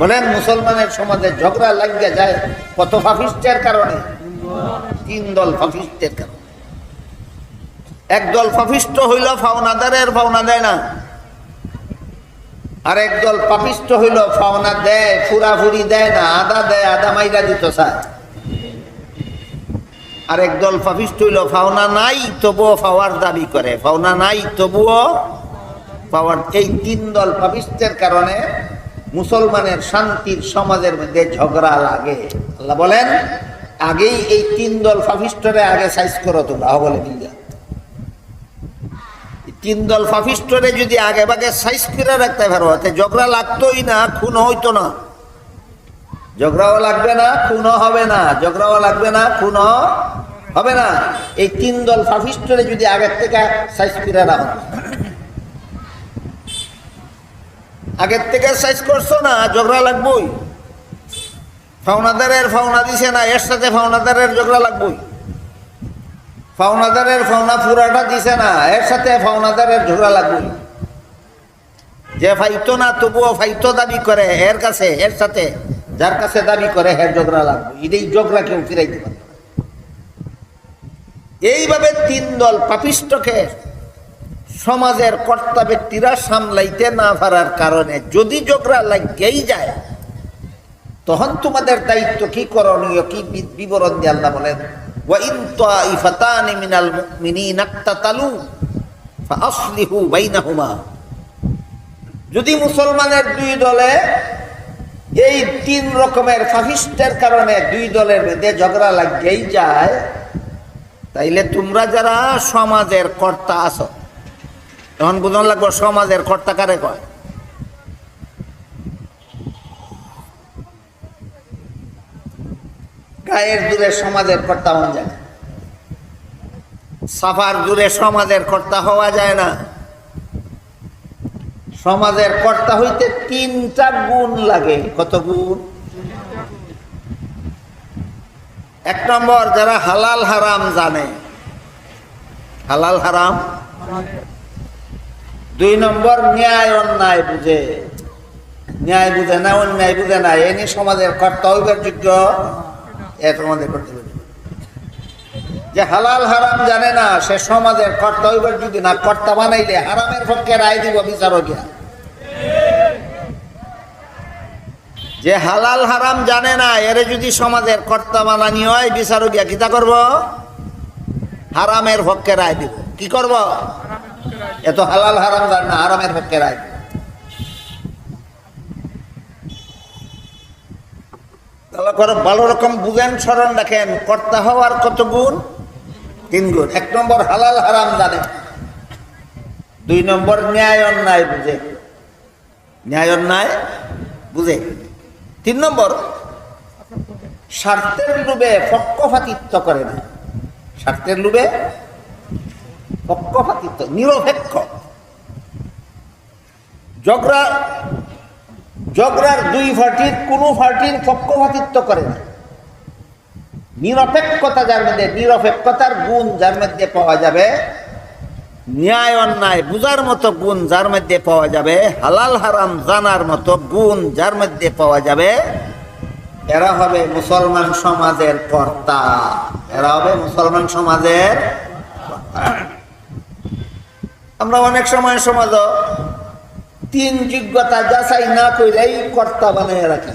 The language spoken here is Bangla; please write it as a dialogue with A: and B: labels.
A: বলেন মুসলমানের সমাজে ঝগড়া লাগিয়ে যায় কত পাপিষ্টের কারণে? তিন দল পাপিষ্টের কারণে। একদল পাপিষ্ট হইল পাওনাদারের পাওনা দেয় না, আর একদল পাপিষ্ট হইল পাওনা দেয় ফুরাফুরি দেয় না, আদা দেয় আদা মাইরা দিত চায়। আর একদল পাপিষ্ট হইল পাওনা নাই তবুও পাওয়ার দাবি করে, পাওনা নাই তবুও পাওয়ার। এই তিন দল পাপিষ্টের কারণে মুসলমানের শান্তির সমাজের মধ্যে ঝগড়া লাগে। আল্লাহ বলেন আগেই এই তিন দল পাপিষ্টরে আগে সাইজ করো তোমরা, বলে দিলে তিন দল পাপিষ্টরে যদি আগে ভাগে সাইজ করে রাখতে পারো তাতে ঝগড়া লাগতোই না, খুন হইতো না। ঝগড়াও লাগবে না, খুনও হবে না, ঝগড়াও লাগবে না, খুনও হবে না। এই তিন দল পাপিষ্টরে যদি আগের থেকে সাইজ করে রাখো, আগের থেকে সাইজ করছো না, ঝগড়া লাগবই। পাওনাদারের পাওনা দিছে না, এর সাথে পাওনাদারের ঝগড়া লাগবই। পাওনাদারের পাওনা পুরাটা দিছে না, এর সাথে পাওনাদারের ঝগড়া লাগবই। যে ফাইতো না তবুও ফাইতো দাবি করে এর কাছে, এর সাথে যার কাছে দাবি করে এর ঝগড়া লাগবে। এই ঝগড়া কেউ ফিরাইতে পারে। এইভাবে তিন দল পাপিষ্টকে সমাজের কর্তা ব্যক্তিরা সামলাইতে না পারার কারণে যদি ঝগড়া লাগেই যায়, তখন তোমাদের দায়িত্ব কি করণীয়, কি বিবরণ দিয়ে আল্লাহ বলেন ওয়া ইন তাইফাতানি মিনাল মুমিনিনা ইকতাতালু ফাআসলিহু বাইনাহুমা। যদি মুসলমানের দুই দলে এই তিন রকমের পাপিষ্টের কারণে দুই দলের মধ্যে ঝগড়া লাগেই যায়, তাইলে তোমরা যারা সমাজের কর্তা আছো, তখন বুঝন লাগবে সমাজের কর্তা কারে কয়। গায়ের দূরে সমাজের কর্তা হওয়া যায়, সাফার দূরে সমাজের কর্তা হওয়া যায় না। সমাজের কর্তা হইতে তিনটা গুণ লাগে। কত গুণ? এক নম্বর, যারা হালাল হারাম জানে, হালাল হারাম। দুই নম্বর, ন্যায় অন্যায় বুঝে, ন্যায় বুঝে না অন্যায় বুঝে না, এনে সমাজের কর্তা হইবার যোগ্য। তোমাদের করতে হবে যে হালাল হারাম জানে না, সে সমাজের কর্তা হইবার যদি না, কর্তা বানাইলে হারামের পক্ষে রায় দিব বিচারকিয়া। যে হালাল হারাম জানে না, এর যদি সমাজের কর্তা বানানি হয়, বিচারকিয়া কিতা করব? হারামের পক্ষে রায় দিব। কি করব? এত হালাল হারাম জানে না, হারামের পক্ষে রায় দিব। ভালো রকম বুঝেন, স্মরণ রাখেন, কর্তা হওয়ার কত গুণ? তিন গুণ। এক নম্বর, হালাল হারাম জানে। দুই নম্বর, ন্যায় অন্যায় বুঝে, ন্যায় অন্যায় বুঝে। তিন নম্বর, স্বার্থের লোভে পক্ষপাতিত্ব করে না। স্বার্থের লোভে পক্ষপাতিত্ব, নিরপেক্ষ। ঝগড়ার দুই পার্টির কোনো পার্টির পক্ষপাতিত্ব করে না। নিরপেক্ষতা যার মধ্যে, নিরপেক্ষতার গুণ যার মধ্যে পাওয়া যাবে, ন্যায় অন্যায় বুঝার মতো গুণ যার মধ্যে পাওয়া যাবে, হালাল হারাম জানার মতো গুণ যার মধ্যে পাওয়া যাবে, এরা হবে মুসলমান সমাজের কর্তা। এরা হবে মুসলমান সমাজের কর্তা। আমরা অনেক সময় সমাজ তিন যোগ্যতা যাচাই না কইলেই কর্তা বানিয়ে রাখি।